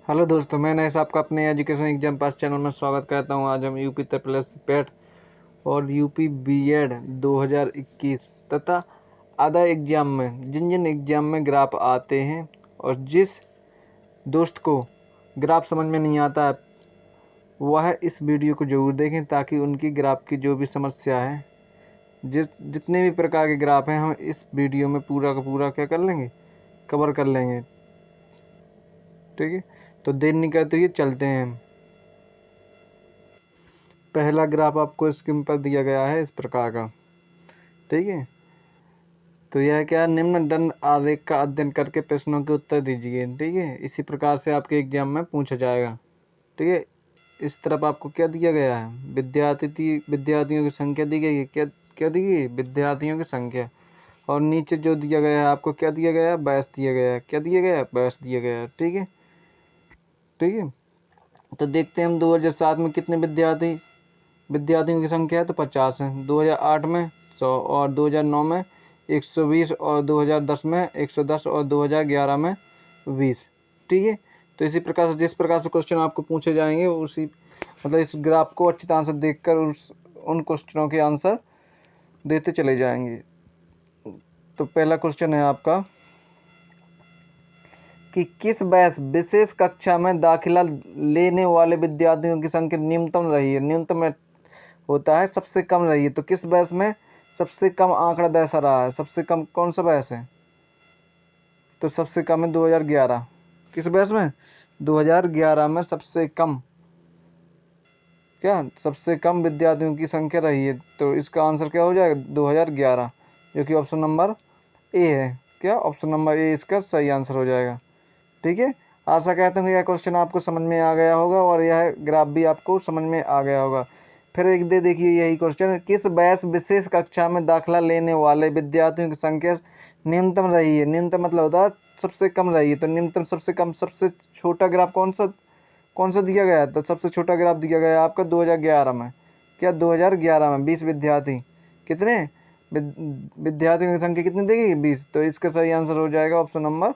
Hello दोस्तों, मैं नरेश आपका अपने एजुकेशन एग्जाम पास चैनल में स्वागत करता हूं। आज हम यूपी प्लस पेट और यूपी बीएड 2021 तथा अदर एग्जाम में जिन जिन एग्जाम में ग्राफ आते हैं और जिस दोस्त को ग्राफ समझ में नहीं आता है वह इस वीडियो को ज़रूर देखें ताकि उनकी ग्राफ की जो भी समस्या है, जितने भी प्रकार के ग्राफ हैं, हम इस वीडियो में पूरा का पूरा क्या कर लेंगे, कवर कर लेंगे। ठीक है, तो देर नहीं करते हुए चलते हैं। पहला ग्राफ आपको स्क्रीन पर दिया गया है इस प्रकार का। ठीक है, तो यह क्या, निम्न दंड आरेख का अध्ययन करके प्रश्नों के उत्तर दीजिए। ठीक है, इसी प्रकार से आपके एग्जाम में पूछा जाएगा। ठीक है, इस तरफ आपको क्या दिया गया है, विद्यार्थियों की संख्या दी गई है। क्या क्या दी गई, विद्यार्थियों की संख्या। और नीचे जो दिया गया है आपको क्या दिया गया है, बैच दिया गया है। क्या दिया गया है, बैच दिया गया है। ठीक है, ठीक है, तो देखते हैं हम 2007 में कितने विद्यार्थियों की संख्या है, तो 50 है। 2008 में 100 और 2009 में 120 और 2010 में 110 और 2011 में 20। ठीक है, तो इसी प्रकार से जिस प्रकार से क्वेश्चन आपको पूछे जाएंगे उसी मतलब इस ग्राफ को अच्छी तरह से देखकर उन क्वेश्चनों के आंसर देते चले जाएंगे। तो पहला क्वेश्चन है आपका कि किस बैच विशेष कक्षा में दाखिला लेने वाले विद्यार्थियों की संख्या न्यूनतम रही है। न्यूनतम होता है सबसे कम रही है, तो किस बैच में सबसे कम आंकड़ा दर्शा रहा है। सबसे कम कौन सा बैच है, तो सबसे कम है 2011। किस बैच में, 2011 में सबसे कम सबसे कम विद्यार्थियों की संख्या रही है। तो इसका आंसर क्या हो जाएगा, 2011, जो कि ऑप्शन नंबर ए है। क्या, ऑप्शन नंबर ए इसका सही आंसर हो जाएगा। ठीक है, आशा करता हूँ यह क्वेश्चन आपको समझ में आ गया होगा और यह ग्राफ भी आपको समझ में आ गया होगा। फिर एक देखिए यही क्वेश्चन, किस बैच विशेष कक्षा में दाखिला लेने वाले विद्यार्थियों की संख्या न्यूनतम रही है। न्यूनतम मतलब होता है सबसे कम रही है, तो न्यूनतम सबसे कम सबसे छोटा ग्राफ कौन सा दिया गया है, तो सबसे छोटा ग्राफ दिया गया है आपका 2011 में। क्या, 2011 में 20 विद्यार्थी, कितने विद्यार्थियों की संख्या कितनी देगी, 20। तो इसका सही आंसर हो जाएगा ऑप्शन नंबर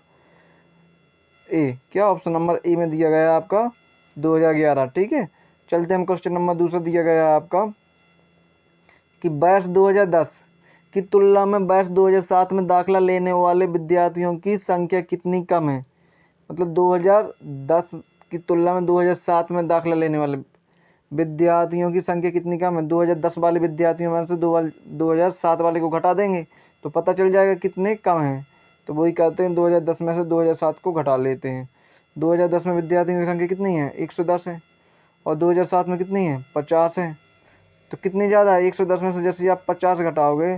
ए। क्या, ऑप्शन नंबर ए में दिया गया है आपका 2011। ठीक है, चलते हम क्वेश्चन नंबर दूसरा दिया गया है आपका कि बैच 2010 की तुलना में बैच 2007 में दाखिला लेने वाले विद्यार्थियों की संख्या कितनी कम है। मतलब 2010 की तुलना में 2007 में दाखिला लेने वाले विद्यार्थियों की संख्या कितनी कम है। 2010 वाले विद्यार्थियों में से 2007 वाले को घटा देंगे तो पता चल जाएगा कितने कम हैं। तो वही कहते हैं 2010 में से 2007 को घटा लेते हैं। 2010 में विद्यार्थियों की संख्या कितनी है, 110 है, और 2007 में कितनी है, 50 है। तो कितनी ज़्यादा है, 110 में से जैसे ही आप 50 घटाओगे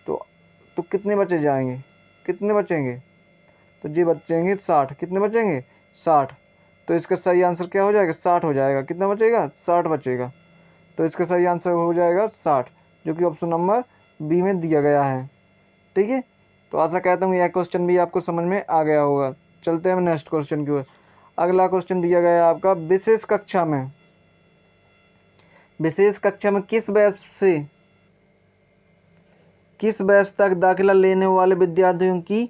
तो कितने बचे जाएंगे, कितने बचेंगे, तो जी बचेंगे 60। कितने बचेंगे, 60। तो इसका सही आंसर क्या हो जाएगा, 60 हो जाएगा। कितना बचेगा, 60 बचेगा। तो इसका सही आंसर हो जाएगा 60, जो कि ऑप्शन नंबर बी में दिया गया है। ठीक है, तो आशा कहता हूँ यह क्वेश्चन भी आपको समझ में आ गया होगा। चलते हैं नेक्स्ट क्वेश्चन की ओर। अगला क्वेश्चन दिया गया है आपका, विशेष कक्षा में किस बैच तक दाखिला लेने वाले विद्यार्थियों की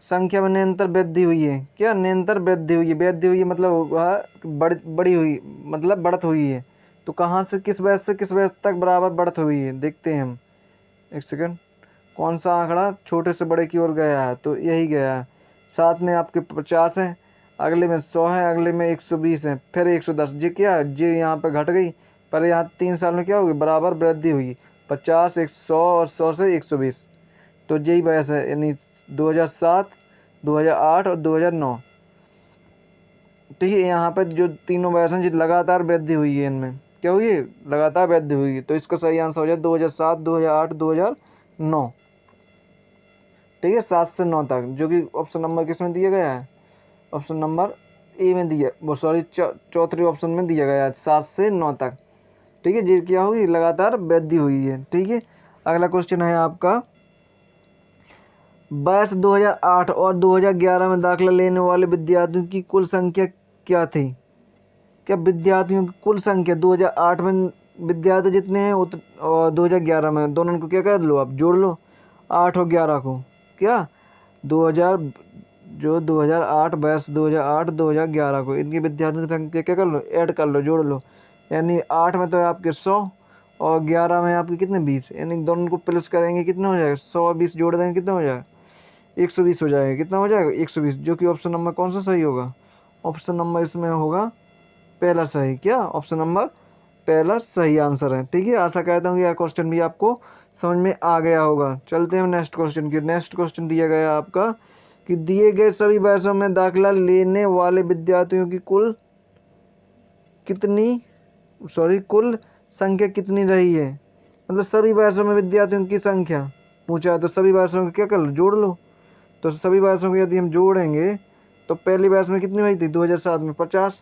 संख्या में निरंतर वृद्धि हुई है। क्या, निरंतर वृद्धि हुई है। वृद्धि हुई है मतलब वह बड़ी हुई, मतलब बढ़त हुई है। तो कहाँ से किस बैच तक बराबर बढ़त हुई है, देखते हैं हम। एक सेकंड, कौन सा आंकड़ा छोटे से बड़े की ओर गया है, तो यही गया है। साथ में आपके 50 है, अगले में 100 है, अगले में 120 है, फिर 110। जी क्या, जी यहाँ पे घट गई, पर यहाँ 3 साल में क्या होगी, बराबर वृद्धि हुई। 50, 100 और 100 से 120। तो यही बैच है, यानी 2007, 2008 और 2009। ठीक है, यहाँ पर जो तीनों बैच हैं लगातार वृद्धि हुई है, इनमें क्या हुई है, लगातार वृद्धि हुई है। तो इसका सही आंसर हो जाए 2007, 2008, 2009। ठीक है, 7 से 9 तक, जो कि ऑप्शन नंबर किस में दिया गया है, ऑप्शन नंबर ए में दिया, वो सॉरी चौथे ऑप्शन में दिया गया है, 7 से 9 तक। ठीक है जी, क्या हुई, लगातार वृद्धि हुई है। ठीक है, अगला क्वेश्चन है आपका, वर्ष 2008 और 2011 में दाखिला लेने वाले विद्यार्थियों की कुल संख्या क्या थी। क्या, विद्यार्थियों की कुल संख्या 2008 में विद्यार्थी जितने हैं और 2011 में, दोनों को क्या कर लो, आप जोड़ लो 8 और 11 को। क्या, जो 2008 बैच 2008 2011 को इनकी विद्यार्थियों की संख्या क्या कर लो, ऐड कर लो, जोड़ लो। यानी 8 में तो है आपके 100 और 11 में आपके कितने 20, यानी दोनों को प्लस करेंगे कितना हो जाएगा, 100 और 20 जोड़ देंगे कितना हो जाएगा, 120 हो जाएगा। कितना हो जाएगा, 120, जो कि ऑप्शन नंबर कौन सा सही होगा, ऑप्शन नंबर इसमें होगा पहला सही। क्या ऑप्शन नंबर पहला सही आंसर है। ठीक है, आशा करता हूँ कि यह क्वेश्चन भी आपको समझ में आ गया होगा। चलते हैं नेक्स्ट क्वेश्चन की। नेक्स्ट क्वेश्चन दिया गया है आपका कि दिए गए सभी बैचों में दाखिला लेने वाले विद्यार्थियों की कुल संख्या कितनी रही है। मतलब सभी बैचों में विद्यार्थियों की संख्या पूछा है, तो सभी बैचों को क्या कर लो, जोड़ लो। तो सभी बैचों को यदि हम जोड़ेंगे तो पहली बैच में कितनी हुई थी 2007 में 50,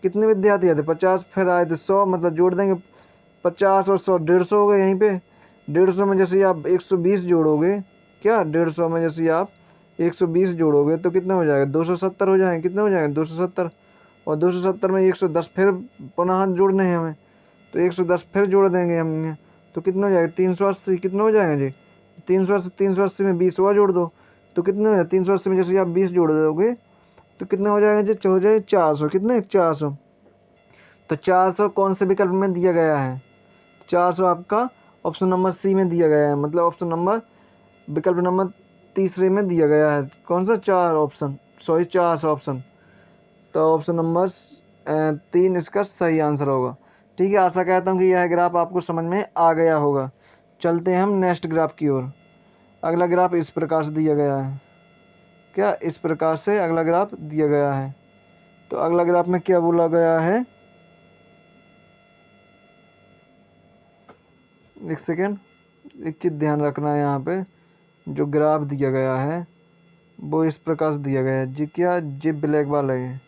कितने विद्यार्थी आए थे 50, फिर आए थे 100, मतलब जोड़ देंगे 50 और 100, 150 हो गए। यहीं पे 150 में जैसे आप 120 जोड़ोगे, क्या 150 में जैसे आप 120 जोड़ोगे तो कितना हो जाएगा, 270 हो जाएंगे। कितना हो जाएगा, 270। और 270 में 110 फिर पुनः जोड़ने हैं हमें, तो 110 फिर जोड़ देंगे हमने, तो कितना हो जाएगा 380। कितना हो जाएगा जी 380, 380 में 20 और जोड़ दो तो कितने हो जाएगा, 380 में जैसे आप 20 जोड़ दोगे तो कितना हो जाएगा जी, हो जाएगा 400। कितने 400। तो 400 कौन से विकल्प में दिया गया है, 400 आपका ऑप्शन नंबर सी में दिया गया है, मतलब ऑप्शन नंबर विकल्प नंबर तीसरे में दिया गया है। कौन सा, 400 ऑप्शन। तो ऑप्शन नंबर 3 इसका सही आंसर होगा। ठीक है, आशा करता हूँ कि यह ग्राफ आपको समझ में आ गया होगा। चलते हैं हम नेक्स्ट ग्राफ की ओर। अगला ग्राफ इस प्रकार से दिया गया है, क्या इस प्रकार से अगला ग्राफ दिया गया है। तो अगला ग्राफ में क्या बोला गया है, एक सेकेंड, एक चीज़ ध्यान रखना है, यहाँ पे जो ग्राफ दिया गया है वो इस प्रकार से दिया गया है जी। क्या जी ब्लैक वाला है,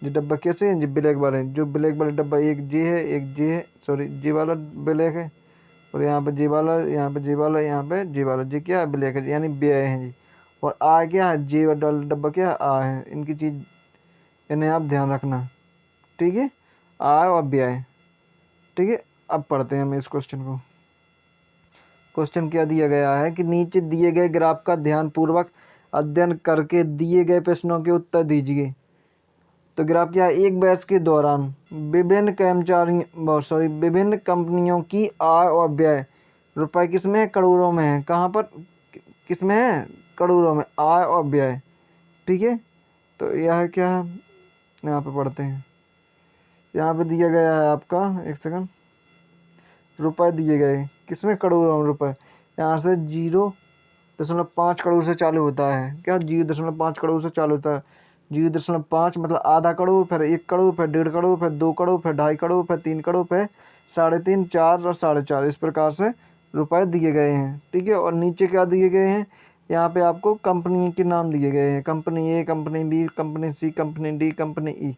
जी डब्बा कैसे है जी ब्लैक वाला है, जो ब्लैक वाला डब्बा एक जी है, एक जी है, सॉरी जी वाला ब्लैक है, और यहाँ पे जी वाला, यहाँ पे जी वाला, यहाँ पे जी वाला, जी क्या है ब्लैक है यानी व्यय है जी। और आ क्या है, जी वाला डब्बा क्या है, आ है। इनकी चीज़ इन्हें आप ध्यान रखना। ठीक है, आ और व्यय। ठीक है, अब पढ़ते हैं हम इस क्वेश्चन को। क्वेश्चन क्या दिया गया है कि नीचे दिए गए ग्राफ का ध्यानपूर्वक अध्ययन करके दिए गए प्रश्नों के उत्तर दीजिए। तो ग्राफ क्या है, एक बैच के दौरान विभिन्न कंपनियों की आय और व्यय रुपए किसमें है, करोड़ों में है। कहाँ पर, किसमें है, करोड़ों में, आय और व्यय। ठीक है, तो यह क्या है, यहाँ पे पढ़ते हैं। यहाँ पे दिया गया है आपका, एक सेकंड, रुपए दिए गए किसमें, करोड़ों में रुपए। यहाँ से 0.5 करोड़ से चालू होता है, क्या 0.5 करोड़ से चालू होता है। 0.5 मतलब आधा करोड़, फिर 1 करोड़, फिर 1.5 करोड़, फिर 2 करोड़, फिर 2.5 करोड़, फिर 3 करोड़, फिर 3.5, 4 और 4.5, इस प्रकार से रुपए दिए गए हैं। ठीक है, और नीचे क्या दिए गए हैं, यहाँ पे आपको कंपनी के नाम दिए गए हैं, कंपनी ए, कंपनी बी, कंपनी सी, कंपनी डी, कंपनी ई।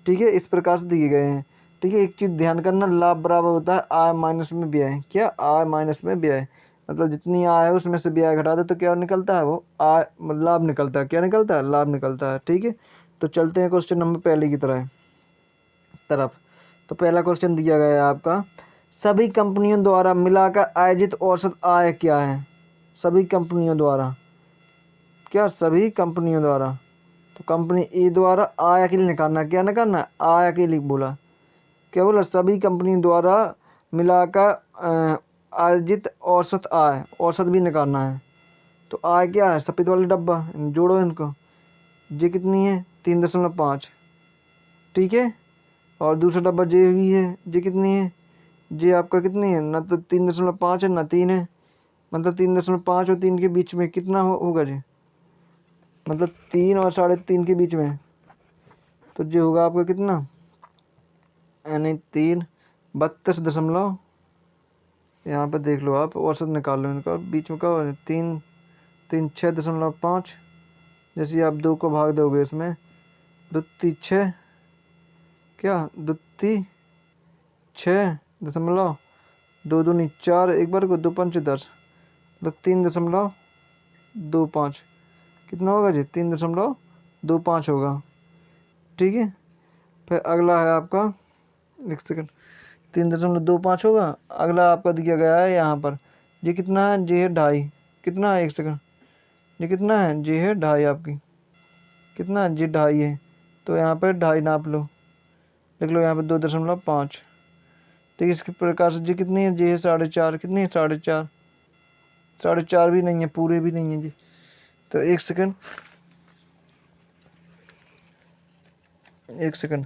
ठीक है, इस प्रकार से दिए गए हैं। ठीक है, एक चीज़ ध्यान करना, लाभ बराबर होता है आय माइनस में व्यय। क्या, आय माइनस में व्यय, मतलब जितनी आय है उसमें से व्यय घटा दे तो क्या निकलता है, वो आय लाभ निकलता है। क्या निकलता है, लाभ निकलता है। ठीक है, तो चलते हैं क्वेश्चन नंबर पहले की तरफ। तो पहला क्वेश्चन दिया गया है आपका, सभी कंपनियों द्वारा मिलाकर आयोजित औसत आय क्या है। सभी कंपनियों द्वारा, क्या सभी कंपनियों द्वारा, तो कंपनी ए द्वारा आय अकेले निकालना है। क्या निकालना है, आय अकेले बोला। क्या बोला, सभी कंपनी द्वारा मिलाकर अर्जित औसत आय, औसत भी निकालना है। तो आय क्या है, सफ़ेद वाला डब्बा, जोड़ो इनको, जे कितनी है 3.5। ठीक है, और दूसरा डब्बा जे भी है, जे कितनी है, जे आपका कितनी है, ना तो 3.5 है ना 3 है, मतलब 3.5 और 3 के बीच में कितना होगा जी, मतलब 3 और 3.5 के बीच में, तो जे होगा आपका कितना, यानी 3, 32 दशमलव, यहाँ पे देख लो आप, औसत निकाल लो इनका, बीच में क्या हो, 3, 3, 6.5, जैसे आप 2 को भाग दोगे इसमें, 2×6, क्या 2×6 दशमलव, 2×2=4, एक बार को 2×5=10, तो 3.25 कितना होगा जी, 3.25 होगा। ठीक है, फिर अगला है आपका, एक सेकंड, 3.25 होगा। अगला आपका दिया गया है यहाँ पर, ये कितना है, ये है 2.5, कितना है, एक सेकंड, ये कितना है, ये है 2.5 आपकी। कितना जी 2.5 है, तो यहाँ पे 2.5 नाप लो, देख लो यहाँ पे 2.5। ठीक है, इसके प्रकार से जी कितनी है, जी है 4.5। कितनी है 4.5, 4.5 भी नहीं है, पूरे भी नहीं है जी। तो एक सेकंड, एक सेकंड,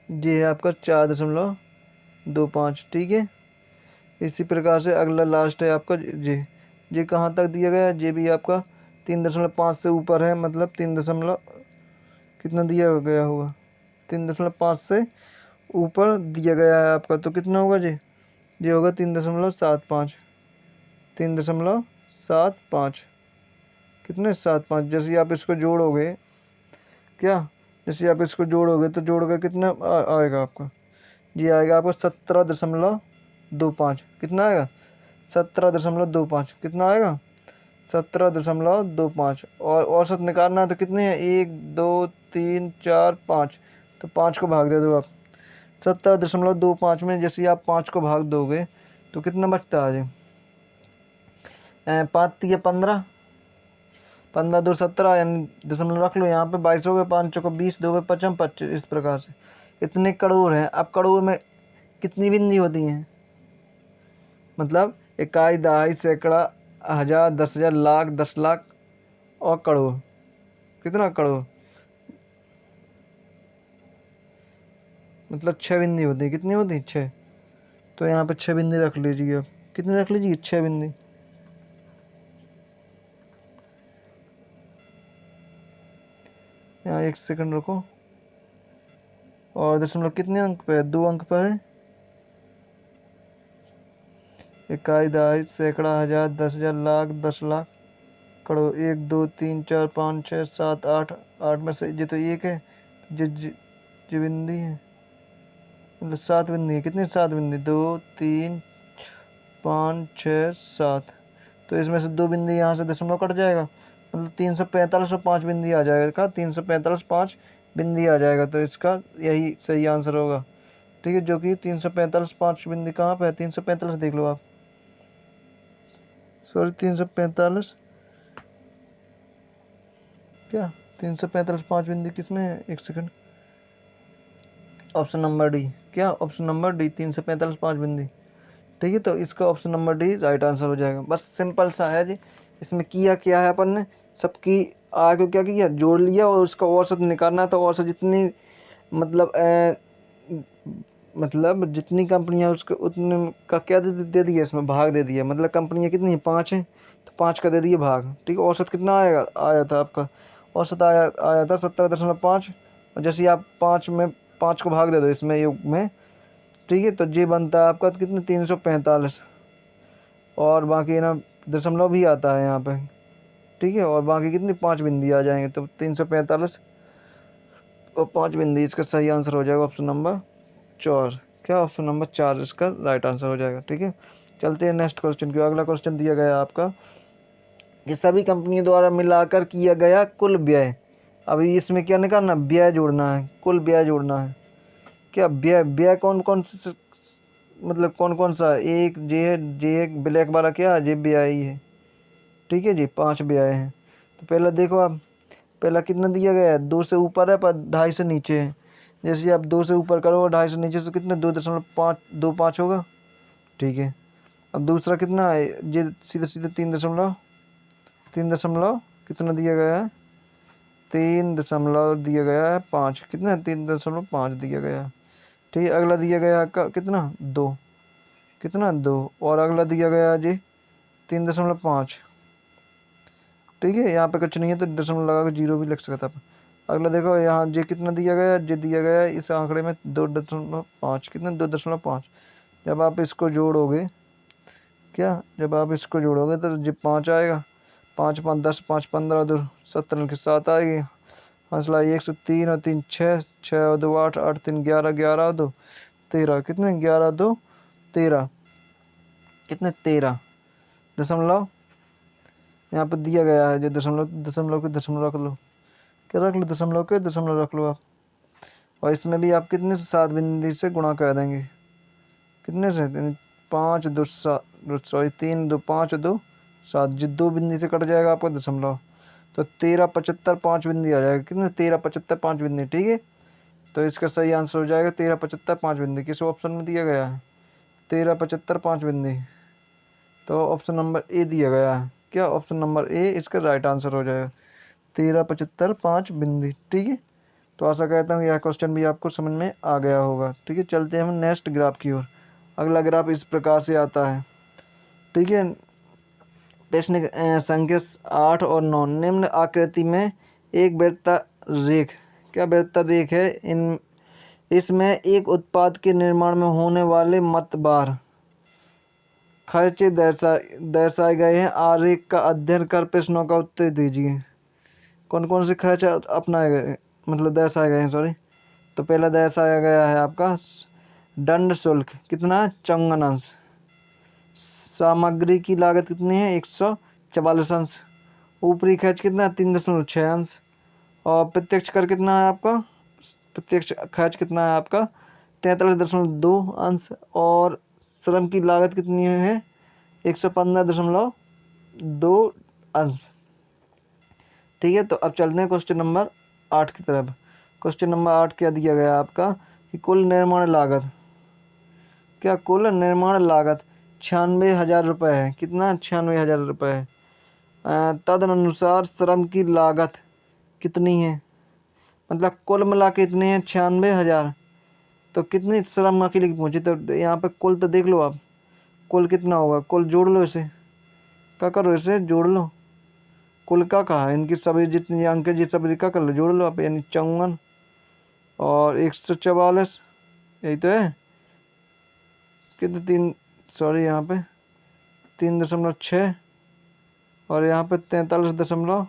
जी है आपका 4.25। ठीक है, इसी प्रकार से अगला लास्ट है आपका जी। जी कहाँ तक दिया गया है, जी भी आपका 3.5 से ऊपर है, मतलब 3 दशमलव कितना दिया गया होगा, 3.5 से ऊपर दिया गया है आपका, तो कितना होगा जी, ये होगा 3.75। 3.75, कितने 7.5। जैसे आप इसको जोड़ोगे, क्या, जैसे आप इसको जोड़ोगे तो जोड़कर कितना आएगा आपका, ये आएगा आपका 17.25। कितना आएगा, 17.25। कितना आएगा, 17.25। और औसत निकालना है तो कितनी है, 1 2 3 4 5, तो 5 को भाग दे दो आप। 17.25 में जैसे आप 5 को भाग दोगे तो कितना बचता है जी, 5 3 15, 15 2 17, यानी दशमलव रख लो यहाँ पे, 22 हो गए, 5 चौको 20, 2 55 25। इस प्रकार से इतने करोड़ हैं। अब करोड़ में कितनी बिंदी होती हैं, मतलब इकाई, दहाई, सैकड़ा, हजार, 10,000, लाख, 10 लाख और करोड़। कितना करोड़, मतलब 6 बिंदी होती है। कितनी होती है, 6। तो यहाँ पे 6 बिंदी रख लीजिए अब। कितनी रख लीजिए, 6 बिंदी। यहाँ एक सेकंड रुको। और दशमलव कितने अंक पे है, 2 अंक पर है। इकाई, दहाई, सैकड़ा, हजार, 10,000, लाख, 10 लाख, करोड़। 1 2 3 4 5 6 7 8, 8 में से ये तो एक है, जी बिंदी है, मतलब 7 बिंदी है। कितनी, 7 बिंदी, 2 3 5 6 7। तो इसमें से 2 बिंदी यहाँ से दशमलव कट जाएगा, मतलब 345 और 5 बिंदी आ जाएगा। का 345 5 बिंदी आ जाएगा, तो इसका यही सही आंसर होगा। ठीक है, जो कि 345 5 बिंदी कहाँ पे है, 345 देख लो आप, सॉरी 345, क्या 345 5 बिंदी किस में है, एक सेकंड, ऑप्शन नंबर डी। क्या, ऑप्शन नंबर डी, 345 5 बिंदी। ठीक है, तो इसका option number D right answer हो जाएगा। बस सिंपल सा है जी। इसमें किया क्या है अपन ने, सबकी आगे क्या किया, जोड़ लिया और उसका औसत निकालना। तो औसत जितनी, मतलब मतलब जितनी कंपनियां उसके उतने का क्या दे दिया, इसमें भाग दे दिया। मतलब कंपनियां कितनी है, 5 हैं, तो 5 का दे दिए भाग। ठीक है, औसत कितना आएगा, आया था आपका औसत आया आया था 17.5। और जैसे ही आप 5 में 5 को भाग दे दो इसमें योग में, ठीक है, तो ये बनता है आपका कितने, 345। और बाकी ना दशमलव भी आता है यहाँ पे। ठीक है, और बाकी कितनी, 5 बिंदी आ जाएंगे, तो 345 और 5 बिंदी, इसका सही आंसर हो जाएगा ऑप्शन नंबर 4। क्या, ऑप्शन नंबर 4 इसका राइट आंसर हो जाएगा। ठीक है, चलते हैं नेक्स्ट क्वेश्चन की। अगला क्वेश्चन दिया गया है आपका कि सभी कंपनियों द्वारा मिलाकर किया गया कुल व्यय। अभी इसमें क्या निकालना, व्यय जोड़ना है, कुल व्यय जोड़ना है। क्या व्यय, व्यय कौन कौन से, मतलब कौन कौन सा, एक जे है, जे एक ब्लैक वाला क्या है, जे व्यय ही है। ठीक है जी, 5 व्यय हैं। तो पहला देखो आप, पहला कितना दिया गया है, 2 से ऊपर है पर 2.5 से नीचे है। जैसे आप 2 से ऊपर करो और 2.5 से नीचे, तो कितने, 2.5 होगा। ठीक है, अब दूसरा कितना है, ये सीधे सीधे 3 दशमलव कितना दिया गया है, 3.5 कितना, 3.5 दिया गया है। ठीक है, अगला दिया गया है कितना, 2, कितना 2। और अगला दिया गया है जी 3.5। ठीक है, यहाँ पे कुछ नहीं है तो दशमलव लगा के 0 भी लग सकता था। अगला देखो यहाँ जे कितना दिया गया है, जे दिया गया है इस आंकड़े में 2.5। कितना, 2.5। जब आप इसको जोड़ोगे, क्या, जब आप इसको जोड़ोगे तो जब 5 आएगा, 5 5 10, 5 15, 2 17 के 7 आएगी। हंसला 103 और 3 6, 6 और 2 8, 8 3 11, 11 और 2 13। कितने, 11 2 13, कितने 13 दशमलव यहाँ पर दिया गया है। जो दशमलव, दशमलव के दशमलव रख लो, क्या रख लो, दशमलव के दशमलव रख लो आप। और इसमें भी आप कितने से, 7 बिंदी से गुणा कर देंगे। कितने से, 5 2 7, सॉरी 3 2 5 2 7 जी 2 बिंदी से कट जाएगा आपका दशमलव, तो 1375 5 बिंदी आ जाएगा। कितने 1375 5 बिंदी, ठीक है। तो इसका सही आंसर हो जाएगा 1375 5 बिंदी। किस ऑप्शन में दिया गया है 1375 5 बिंदी, तो ऑप्शन नंबर ए दिया गया है। क्या ऑप्शन नंबर ए इसका राइट आंसर हो जाएगा 1375 5 बिंदी, ठीक है। तो आशा करता हूँ यह क्वेश्चन भी आपको समझ में आ गया होगा, ठीक है। चलते हैं हम नेक्स्ट ग्राफ की ओर। अगला ग्राफ इस प्रकार से आता है, ठीक है। प्रश्न संख्या 8 और 9, निम्न आकृति में एक वृत्ता रेख, क्या वृत्ता रेख है, इन इसमें एक उत्पाद के निर्माण में होने वाले मतबार खर्चे दर्शाए गए हैं। आरेख का अध्ययन कर प्रश्नों का उत्तर दीजिए। कौन कौन से खर्च अपनाए गए, मतलब दर्शाए गए हैं, सॉरी। तो पहला दर्शाया गया है आपका दंड शुल्क, कितना 54 अंश। सामग्री की लागत कितनी है 144 अंश। ऊपरी खर्च कितना 3.6 अंश। और प्रत्यक्ष कर कितना है आपका, प्रत्यक्ष खर्च कितना है आपका 43.2 अंश। और श्रम की लागत कितनी है 115.2 अंश, ठीक है। तो अब चलते हैं क्वेश्चन नंबर 8 की तरफ। क्वेश्चन नंबर 8 क्या दिया गया आपका कि कुल निर्माण लागत, क्या कुल निर्माण लागत 96,000 रुपये है। कितना 96,000 रुपये है। तदनुसार श्रम की लागत कितनी है, मतलब कुल मिला के इतने हैं 96,000, तो कितनी श्रम अकेले की पहुँची। तो यहाँ पे कुल तो देख लो आप, कुल कितना होगा, कुल जोड़ लो इसे, क्या करो इसे जोड़ लो। कुल क्या कहा इनकी सभी जितनी अंक है जी सभी क्या कर लो जोड़ लो आप, यानी 54 और 144, यही तो है। कितने 3, सॉरी यहाँ पे 3.6 और यहाँ पे 43 दशमलव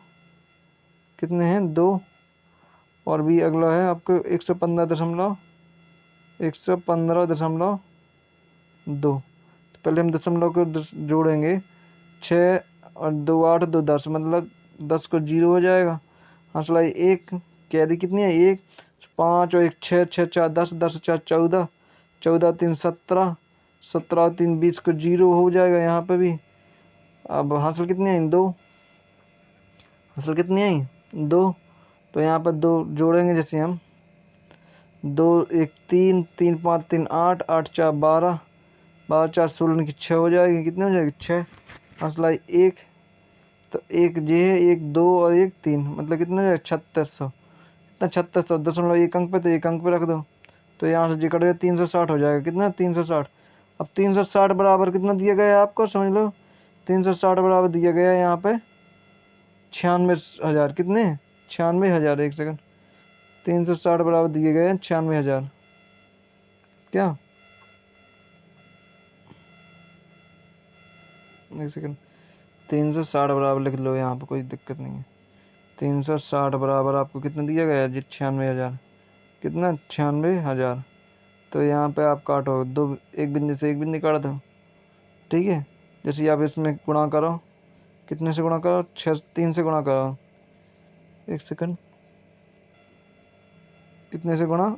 कितने हैं 2, और भी अगला है आपको 115.2। तो पहले हम दशमलव को जोड़ेंगे, 6 और 2 8 2 10, मतलब 10 को 0 हो जाएगा। हंसलाई 1, कैरी कितनी है 1, 5 और 1 6 6 4 10 10 4 14, 14 3 17, 17 3 20 को 0 हो जाएगा यहाँ पे भी। अब हासिल कितनी आई 2, हासिल कितनी आई 2, तो यहाँ पर 2 जोड़ेंगे जैसे हम 2 1 3 3 5 3 8 8 4 12, 12 4 16 की 6 हो जाएगी। कितनी हो जाएगी 6। हंसलाई 1, तो 1 जे है 1 2 और 1 3, मतलब कितना हो जाएगा 3600। कितना 3600, 1 अंक पे, तो 1 अंक पे रख दो, तो यहाँ से जी कट गया 360 हो जाएगा। कितना 360। अब 360 बराबर कितना दिया गया है आपको समझ लो, 360 बराबर दिया गया है यहाँ पे 96,000। कितने 96,000, एक सेकंड, 360 बराबर दिए गए हैं 96,000। क्या एक सेकंड, 360 बराबर लिख लो यहाँ पे, कोई दिक्कत नहीं है। 360 बराबर आपको कितना दिया गया है जी 96,000। कितना 96,000, तो यहाँ पे आप काटो दो, एक बिंदी से एक बिंदी काट दो, ठीक है। जैसे आप इसमें गुणा करो, कितने से गुणा करो 6 3 से गुणा करो, एक सेकंड, कितने से गुणा,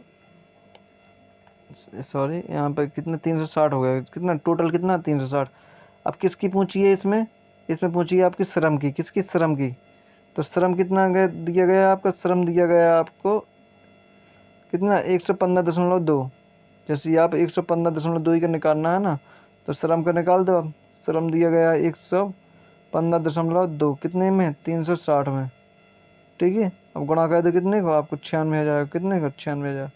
सॉरी यहाँ पे कितने 360 हो गया। कितना टोटल कितना 360। अब किसकी पूछी है इसमें, इसमें पूछी है आपकी श्रम की, किसकी श्रम की। तो श्रम कितना दिया गया है आपका, श्रम दिया गया है आपको कितना 115.2। जैसे आप 115.2 ही का निकालना है ना, तो श्रम का निकाल दो। अब श्रम दिया गया है 115.2, कितने में 360 में, ठीक है। अब गुणा कर दो कितने को आपको 96,000, कितने को 96,000।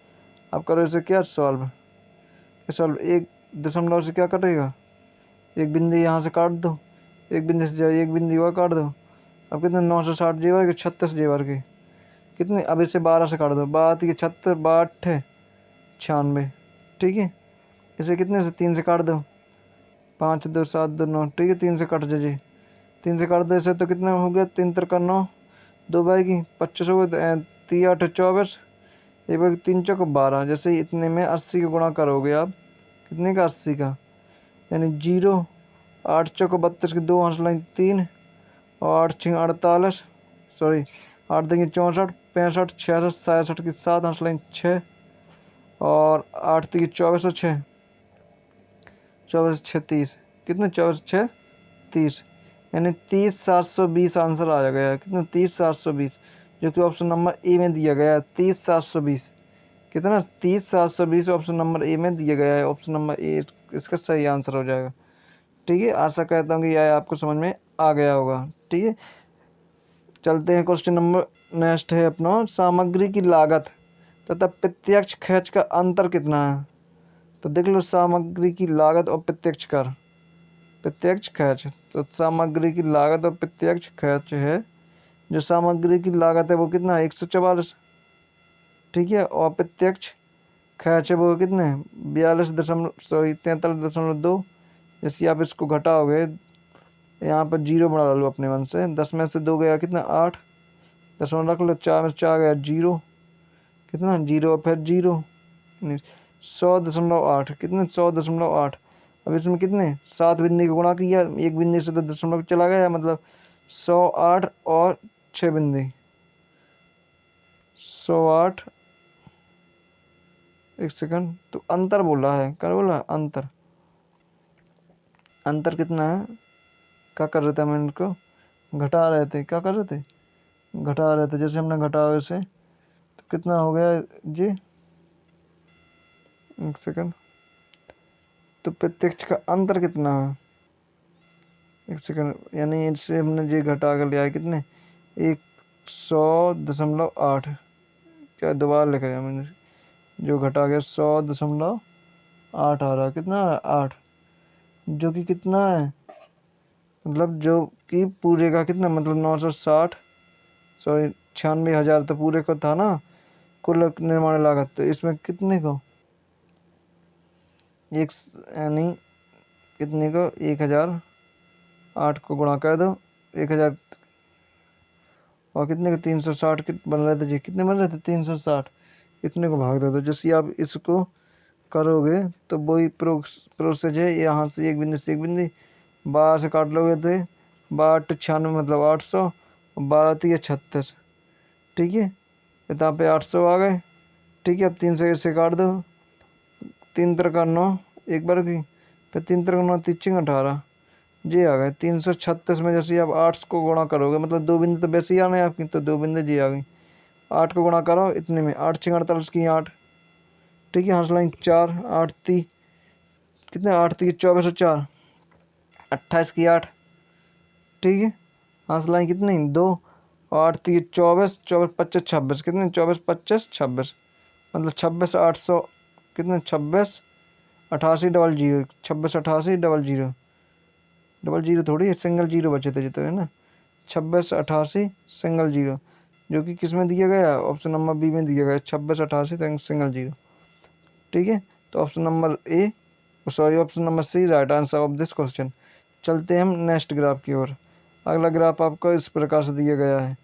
अब करो इसे क्या सॉल्व, सॉल्व, एक दशमलव से क्या कटेगा, एक बिंदी यहाँ से काट दो, एक बिंदी से जाए एक बिंदी वहाँ काट दो। अब कितने 960 जेवर के 36 जेवर के कितने, अब इसे 12 से काट दो, 12 के 76, 12 96, ठीक है। इसे कितने से 3 से काट दो, 5 2 7 2 9, ठीक है। 3 से काट दीजिए, 3 से काट दो इसे, तो कितना हो गया 3 3 9, 2 बाई की 25 हो गए, 3 8 24, एक बार 3 चौक 12। जैसे इतने में 80 का गुणा करोगे आप, कितने का 80 का, यानी 0, 8 चौक 32 के 2 हंस लाइन 3, और 8 6 48, सॉरी 8 देंगे 64, 65 66 67 की 7 हंस लाइन 6, और 8 3 24 और 6 24 6 30, कितने 24 6 30, यानी 30,720 आंसर आ गया है। कितना? 30,720, जो कि ऑप्शन नंबर ए में दिया गया है। 30,720 कितना? 30,720 ऑप्शन नंबर ए में दिया गया है। ऑप्शन नंबर ए इसका सही आंसर हो जाएगा। ठीक है, आशा करता हूँ कि यह आपको समझ में आ गया होगा। ठीक है, चलते हैं क्वेश्चन नंबर नेक्स्ट है अपना, सामग्री की लागत तथा प्रत्यक्ष खर्च का अंतर कितना है? तो देख लो, सामग्री की लागत और प्रत्यक्ष कर प्रत्यक्ष खर्च। तो सामग्री की लागत और प्रत्यक्ष खर्च है, जो सामग्री की लागत है वो कितना है? 144। ठीक है, और प्रत्यक्ष खर्च है वो कितने? 43.2। जैसे आप इसको घटाओगे, यहाँ पर जीरो बना लो अपने मन से। 10 में से 2 गया कितना? 8। 10 में रख लो, 4 में से 4 गया जीरो। कितना? जीरो, फिर जीरो। 100.8। कितने? 100.8। अब इसमें कितने? 7 बिंदी को गुणा किया, एक बिंदी से तो दशमलव चला गया, मतलब 108 और 6 बिंदी, 108। एक सेकंड, तो अंतर बोला है, क्या बोला? अंतर। अंतर कितना है? क्या कर रहे थे हम इनको? घटा रहे थे। क्या कर रहे थे? घटा रहे थे। जैसे हमने घटाया इसे, तो कितना हो गया जी? एक सेकंड, तो प्रत्यक्ष का अंतर कितना है? एक सेकंड, यानी इससे हमने जी घटा कर लिया है कितने? 100.8। क्या दोबारा लिखा है मैंने? जो घटा गया 100.8 आ रहा। कितना? 8, जो कि कितना है? मतलब जो कि पूरे का कितना, मतलब 960, सॉरी 96,000 तो पूरे का था ना कुल निर्माण लागत। तो इसमें कितने को एक, यानी कितने को? 1,008 को गुणा कर दो 1,000, और कितने को? 360 बन रहे थे जी। कितने बन रहे थे? 360। इतने को भाग दे दो। जैसे आप इसको करोगे तो वही प्रोसेस है। यहाँ से एक बिंदु से एक बिंदु 12 से काट लोगे तो 12 96, मतलब 800, 12 3 36। ठीक है, यहाँ पे 800 आ गए। ठीक है, अब 3 से इससे काट दो, 3 3 9, एक बार की, फिर 3 3 9 3 18 जी आ गए 336 में। जैसे आप 8 को गुणा करोगे, मतलब 2 बिंदु तो वैसे ही आना है आपकी, तो 2 बिंदु जी आ गई। 8 को गुणा करो इतने में, 8 6 48 की 8। ठीक है, हंस लाइन 4, 8 3 कितने? 8 3 24 और 4 28 की 8। ठीक है, हंस लाइन कितनी? 2, 8 3 24, 24 25 26। कितने? 24 25 26, मतलब 26,800। कितने? 26 88 double zero, 26 88 double zero, double zero थोड़ी है, सिंगल जीरो बचे थे जितने, है ना। 26 88 सिंगल जीरो, जो कि किस में दिया गया? ऑप्शन नंबर बी में दिया गया, 26 88 सिंगल जीरो। ठीक है, तो option number A, sorry option number C right answer of this question. चलते हैं हम नेक्स्ट ग्राफ की ओर। अगला ग्राफ आपको इस प्रकार से दिया गया है।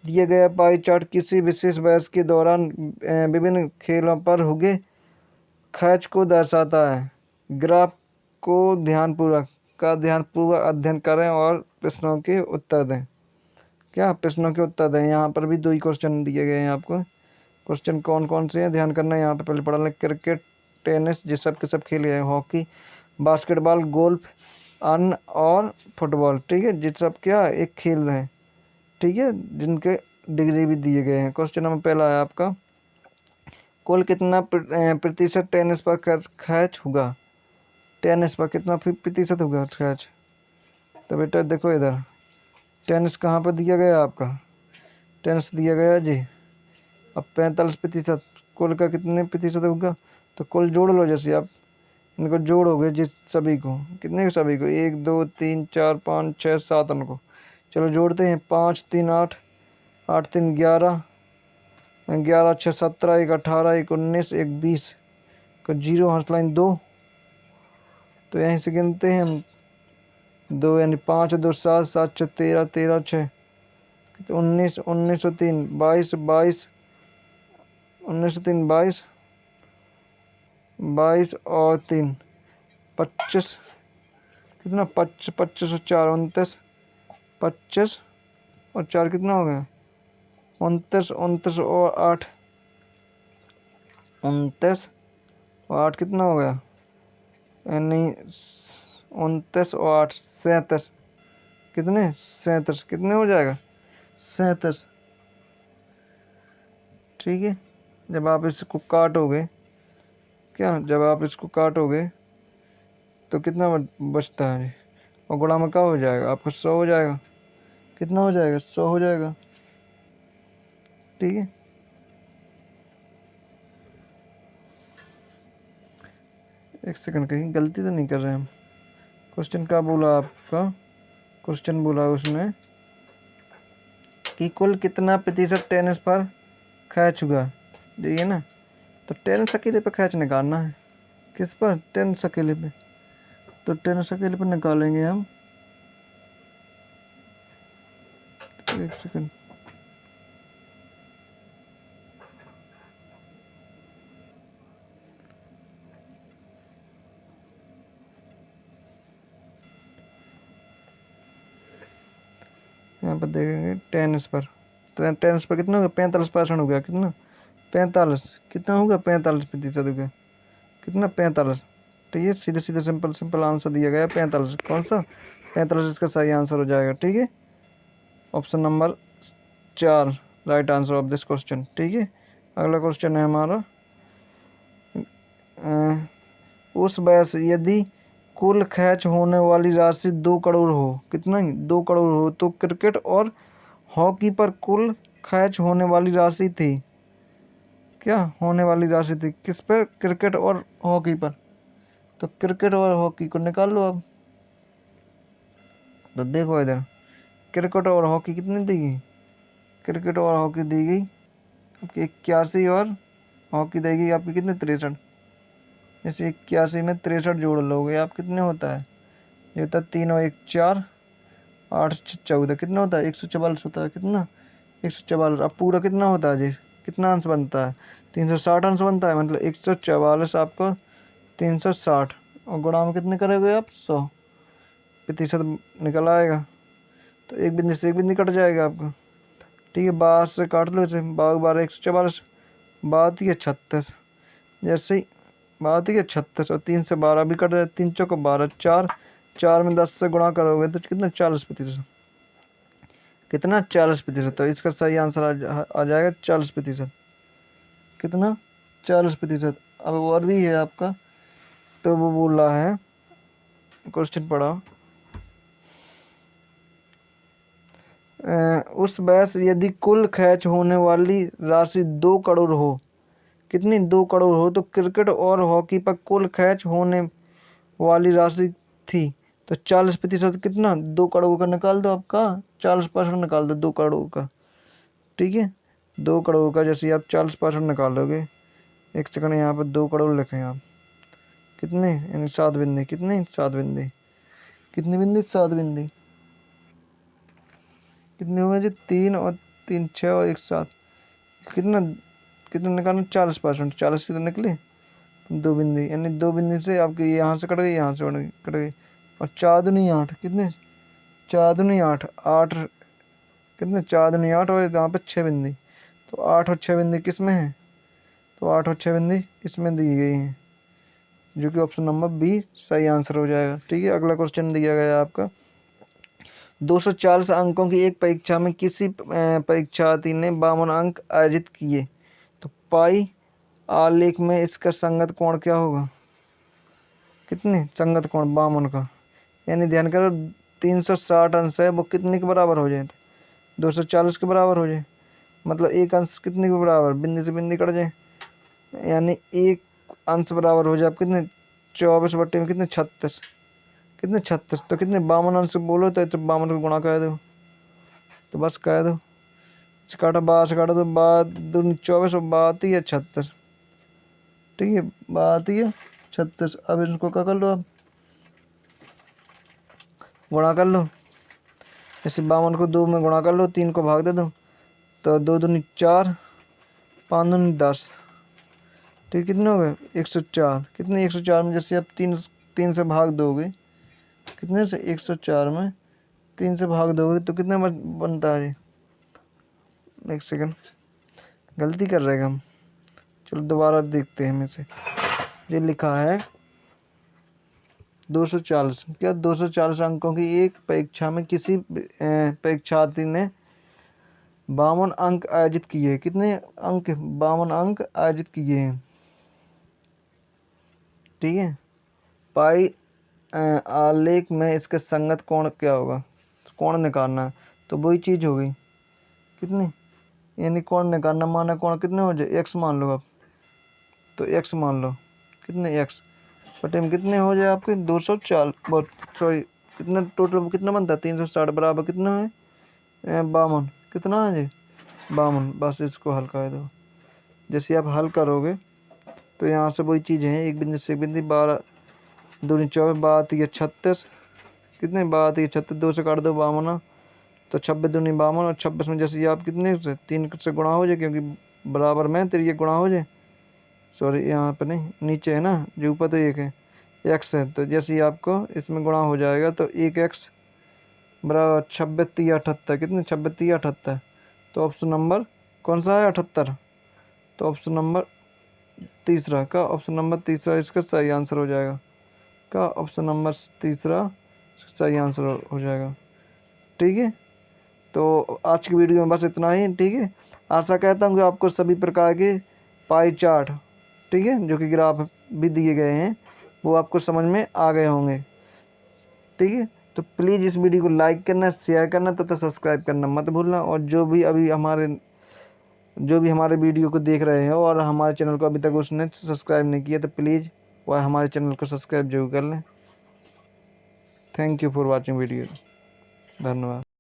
दिया गया पाई चार्ट किसी विशेष वर्ष के दौरान विभिन्न खेलों पर हुए खर्च को दर्शाता है। ग्राफ को ध्यानपूर्वक अध्ययन करें और प्रश्नों के उत्तर दें। क्या प्रश्नों के उत्तर दें? यहाँ पर भी 2 ही क्वेश्चन दिए गए हैं आपको। क्वेश्चन कौन कौन से हैं ध्यान करना है। यहाँ पे पहले पढ़ा लें, क्रिकेट, टेनिस, ये सब के सब खेल गए, हॉकी, बास्केटबॉल, गोल्फ, अन्य और फुटबॉल। ठीक है, जिस सब क्या एक खेल रहे हैं। ठीक है, जिनके डिग्री भी दिए गए हैं। क्वेश्चन नंबर पहला है आपका, कुल कितना प्रतिशत टेनिस पर खर्च होगा? टेनिस पर कितना प्रतिशत होगा खर्च? तो बेटा देखो इधर, टेनिस कहाँ पर दिया गया आपका? टेनिस दिया गया जी। अब 45% कुल का कितने प्रतिशत होगा? तो कुल जोड़ लो। जैसे आप इनको जोड़ोगे जिस सभी को, कितने को? सभी को, 1 2 3 4 5 6 7 उनको। चलो जोड़ते हैं, 5 3 8, 8 3 11, 11 6 17, 1 18, 1 19, 1 20 का जीरो, हंस लाइन 2। तो यहीं से गिनते हैं हम, 2 यानी 5 2 7 7 6 13, 13 6 19, 19 और 3 22, 22, 19 और 3 22, 22 और 3 25। कितना? 25, 25 और 4 29, 25 और 4 कितना हो गया? 29, 29 और 8, 29 और 8 कितना हो गया? यानी 29 और 8 37। कितने 37, कितने हो जाएगा 37। ठीक है, जब आप इसको काटोगे, क्या जब आप इसको काटोगे तो कितना बचता है, और गुणा में क्या हो जाएगा आपका 100 हो जाएगा। कितना हो जाएगा 100 हो जाएगा। ठीक है, एक सेकंड, कहीं गलती तो नहीं कर रहे हम। क्वेश्चन क्या बोला आपका, क्वेश्चन बोला उसने कि कुल कितना प्रतिशत टेनिस पर खर्च हुआ, देखिए ना। तो टेनिस अकेले पे खर्च निकालना है, किस पर, टेनिस अकेले पे। तो टेनिस अकेले पे निकालेंगे हम, एक सेकंड। यहाँ पर देखेंगे टेनिस पर, तो टेनिस पर कितना हो गया 45% हो गया। कितना 45, कितना होगा 45% हो गया। कितना 45। तो ये सीधे सीधे सिंपल सिंपल आंसर दिया गया 45। कौन सा 45 इसका सही आंसर हो जाएगा। ठीक है, option number 4 right answer of this question. ठीक है, अगला क्वेश्चन है हमारा उस वर्ष यदि कुल खर्च होने वाली राशि 2 करोड़ हो, कितना 2 करोड़ हो, तो क्रिकेट और हॉकी पर कुल खर्च होने वाली राशि थी, क्या होने वाली राशि थी किस पर, क्रिकेट और हॉकी पर। तो क्रिकेट और हॉकी को निकाल लो अब। तो देखो इधर, क्रिकेट और हॉकी कितनी दी गई, क्रिकेट और हॉकी दी गई आपकी 81, और हॉकी देगी आपकी कितने 63। जैसे 81 में 63 जोड़ लोगे आप, कितने होता है, ये होता है 3 और 1 4, 8 14, कितना होता है 144 होता है। कितना 144। अब पूरा कितना होता है जी, कितना अंश बनता है 360 अंश बनता है, मतलब 144 आपको 360, और गुणा में कितने करोगे आप 100% निकल आएगा। तो एक बिंदु से एक बिंदु कट जाएगा आपका। ठीक है, 12 से काट लो इसे, 12 144, 12 है 36। जैसे ही 12 है 36, और 3 से 12 भी कट जाए, 3 चौको 12, 4, 4 में 10 से गुणा करोगे तो कितना 40%। कितना 40%। तो इसका सही आंसर आ जाएगा 40%। कितना 40%। अब और भी है आपका, तो वो बोल रहा है, क्वेश्चन पढ़ा उस वर्ष यदि कुल खर्च होने वाली राशि 2 करोड़ हो, कितनी 2 करोड़ हो, तो क्रिकेट और हॉकी पर कुल खर्च होने वाली राशि थी। तो 40%, कितना 2 करोड़ का निकाल दो आपका, 40% निकाल दो 2 करोड़ का। ठीक है, 2 करोड़ का जैसे आप 40% निकालोगे, एक सेकंड, यहाँ पर 2 करोड़ लिखें आप, कितने यानी 7 बिंदी, कितने 7 बिंदी, कितनी बिंदी 7 बिंदी, कितने हुए जी 3 और 3 6 और 1 7, कितना कितना निकालना 40%, 40 कितने निकले 2 बिंदी, यानी 2 बिंदी से आपकी यहाँ से कट गई, यहाँ से कट गई, और 4 दूनी 8, कितने 4 दूनी 8, 8 कितने 4 दूनी 8, और यहाँ पे 6 बिंदी। तो 8 और 6 बिंदी किस में है, तो 8 और 6 बिंदी इसमें दी गई हैं, जो कि ऑप्शन नंबर बी सही आंसर हो जाएगा। ठीक है, अगला क्वेश्चन दिया गया है आपका 240 अंकों की एक परीक्षा में किसी परीक्षार्थी ने 52 अंक अर्जित किए, तो पाई आलेख में इसका संगत कोण क्या होगा। कितने संगत कोण 52 का, यानी ध्यान करो 360 अंश है, वो कितने के बराबर हो जाए, 240 के बराबर हो जाए, मतलब एक अंश कितने के बराबर, बिंदी से बिंदी कट जाए, यानी एक अंश बराबर हो जाए आप कितने 24 बट्टे में कितने 36, कितने 36, तो कितने 52 अंश बोलो तो 52 को गुणा कर दो, तो बस कह दो, काटा 12 से काटा तो 12 24 और 12 है 36। ठीक है, 12 है 36। अब इनको क्या कर लो, अब गुणा कर लो, जैसे 52 को 2 में गुणा कर लो, 3 को भाग दे दो, तो 2 दूनी 4, 5 दूनी 10। ठीक, कितने हो गए 104, कितने 104 में जैसे आप 3 से भाग दोगे, कितने से 104 में 3 से भाग दोगे तो कितने बनता है। एक सेकंड, गलती कर रहे हैं हम, चलो दोबारा देखते हैं। में से ये लिखा है, 240 क्या 240 अंकों की एक परीक्षा में किसी परीक्षार्थी ने 52 अंक अर्जित किए। कितने अंक? 52 अंक अर्जित किए हैं। ठीक है। पाई आलेख में इसके संगत कोण क्या होगा? कोण निकालना है, तो वही चीज़ हो गई। कितनी? यानी कोण निकालना, माना कोण कितने हो जाए? एक्स मान लो आप, तो एक्स मान लो। कितने? एक्स बटे में कितने हो जाए आपके? 240, बहुत सॉरी, कितना टोटल कितना बनता है? 360 बराबर कितना है? 52। कितना है जी? 52। बस इसको हल कर दो। जैसे आप हल करोगे तो यहाँ से वही चीज़ है, एक बिंदु से एक बिंदु, 12 दूनी 24, 12 36। कितने? 12 36, 2 से काट दो 52, तो 26 दूनी 52, और 26 में जैसे आप कितने से 3 से गुणा हो जाए, क्योंकि बराबर में तो ये गुणा हो जाए। सॉरी, यहाँ पर नहीं, नीचे है ना, जो ऊपर तो एक है, एक्स है, तो जैसे ही आपको इसमें गुणा हो जाएगा तो 1x बराबर 26 78। कितने? 26 78। तो ऑप्शन नंबर कौन सा है? 78। तो ऑप्शन नंबर तीसरा का, ऑप्शन नंबर तीसरा इसका सही आंसर हो जाएगा। का ऑप्शन नंबर तीसरा सही आंसर हो जाएगा। ठीक है। तो आज की वीडियो में बस इतना ही। ठीक है। आशा करता हूँ कि आपको सभी प्रकार के पाई चार्ट, ठीक है, जो कि ग्राफ भी दिए गए हैं, वो आपको समझ में आ गए होंगे। ठीक है। तो प्लीज़ इस वीडियो को लाइक करना, शेयर करना तथा सब्सक्राइब करना मत भूलना। और जो भी हमारे वीडियो को देख रहे हो और हमारे चैनल को अभी तक उसने सब्सक्राइब नहीं किया, तो प्लीज़ वह हमारे चैनल को सब्सक्राइब जरूर कर लें। Thank you for watching video. धन्यवाद।